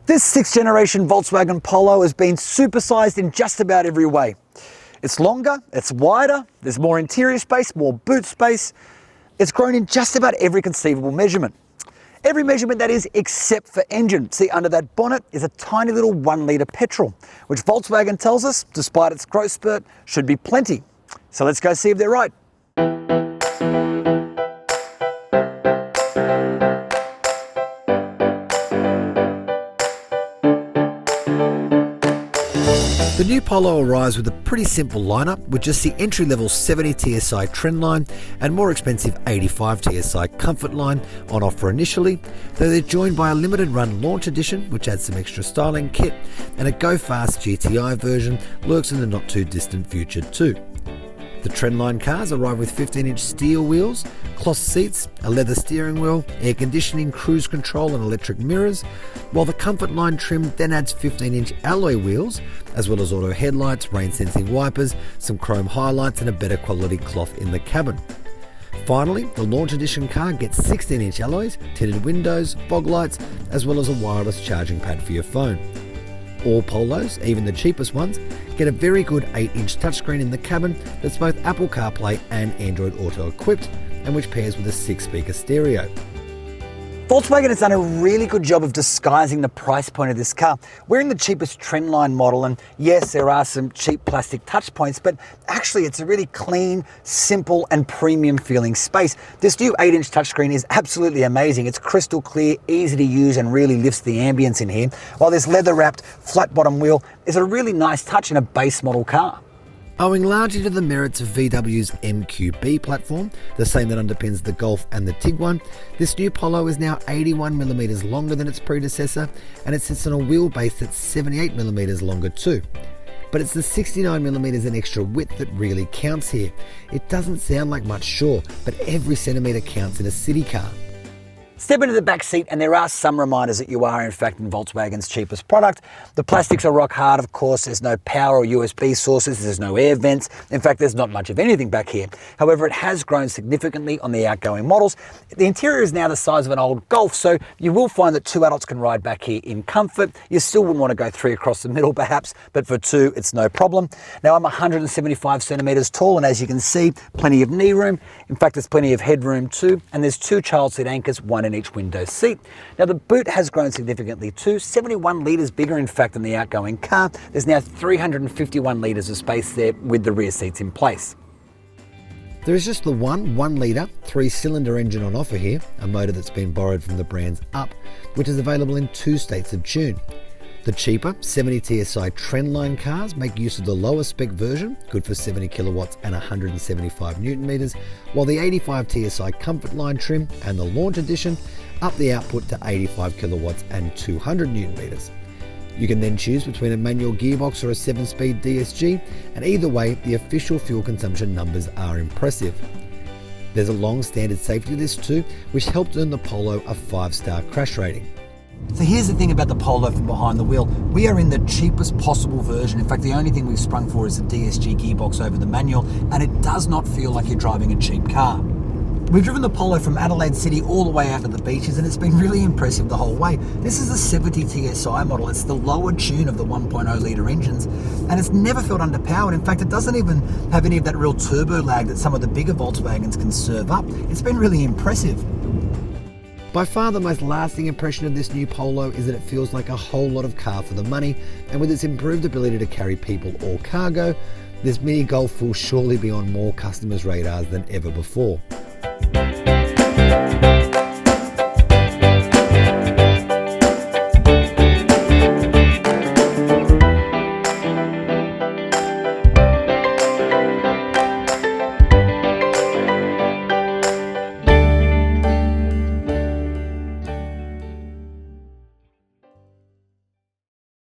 This 6th generation Volkswagen Polo has been supersized in just about every way. It's longer, it's wider, there's more interior space, more boot space. It's grown in just about every conceivable measurement. Every measurement that is, except for engine. See, under that bonnet is a tiny little 1 litre petrol, which Volkswagen tells us, despite its growth spurt, should be plenty. So let's go see if they're right. The new Polo arrives with a pretty simple lineup, with just the entry-level 70 TSI Trendline and more expensive 85 TSI Comfort Line on offer initially, though they're joined by a limited run launch edition which adds some extra styling kit, and a Go Fast GTI version lurks in the not too distant future too. The Trendline cars arrive with 15-inch steel wheels, cloth seats, a leather steering wheel, air conditioning, cruise control and electric mirrors, while the Comfort Line trim then adds 15-inch alloy wheels, as well as auto headlights, rain-sensing wipers, some chrome highlights and a better quality cloth in the cabin. Finally, the Launch Edition car gets 16-inch alloys, tinted windows, fog lights, as well as a wireless charging pad for your phone. All Polos, even the cheapest ones, get a very good 8-inch touchscreen in the cabin that's both Apple CarPlay and Android Auto equipped, and which pairs with a 6-speaker stereo. Volkswagen has done a really good job of disguising the price point of this car. We're in the cheapest Trendline model, and yes, there are some cheap plastic touch points, but actually it's a really clean, simple and premium feeling space. This new 8-inch touchscreen is absolutely amazing. It's crystal clear, easy to use and really lifts the ambience in here, while this leather wrapped flat bottom wheel is a really nice touch in a base model car. Owing largely to the merits of VW's MQB platform, the same that underpins the Golf and the Tiguan, this new Polo is now 81mm longer than its predecessor, and it sits on a wheelbase that's 78mm longer too. But it's the 69mm in extra width that really counts here. It doesn't sound like much, sure, but every centimetre counts in a city car. Step into the back seat and there are some reminders that you are in fact in Volkswagen's cheapest product. The plastics are rock hard, of course. There's no power or USB sources. There's no air vents. In fact, there's not much of anything back here. However, it has grown significantly on the outgoing models. The interior is now the size of an old Golf, so you will find that 2 adults can ride back here in comfort. You still wouldn't want to go 3 across the middle perhaps, but for 2, it's no problem. Now, I'm 175 centimetres tall, and as you can see, plenty of knee room. In fact, there's plenty of headroom too, and there's 2 child seat anchors, one in each window seat. Now, the boot has grown significantly too, 71 litres bigger in fact than the outgoing car. There's now 351 litres of space there with the rear seats in place. There is just the 1 litre 3-cylinder engine on offer here, a motor that's been borrowed from the brand's Up, which is available in 2 states of tune. The cheaper 70 TSI Trendline cars make use of the lower spec version, good for 70 kilowatts and 175 newton meters, while the 85 TSI Comfort Line trim and the Launch Edition up the output to 85 kilowatts and 200 newton meters. You can then choose between a manual gearbox or a 7-speed DSG, and either way, the official fuel consumption numbers are impressive. There's a long standard safety list too, which helped earn the Polo a 5-star crash rating. So here's the thing about the Polo from behind the wheel. We are in the cheapest possible version. In fact, the only thing we've sprung for is the DSG gearbox over the manual, and it does not feel like you're driving a cheap car. We've driven the Polo from Adelaide City all the way out to the beaches, and it's been really impressive the whole way. This is the 70 TSI model. It's the lower tune of the 1.0 litre engines, and it's never felt underpowered. In fact, it doesn't even have any of that real turbo lag that some of the bigger Volkswagens can serve up. It's been really impressive. By far the most lasting impression of this new Polo is that it feels like a whole lot of car for the money, and with its improved ability to carry people or cargo, this mini Golf will surely be on more customers' radars than ever before.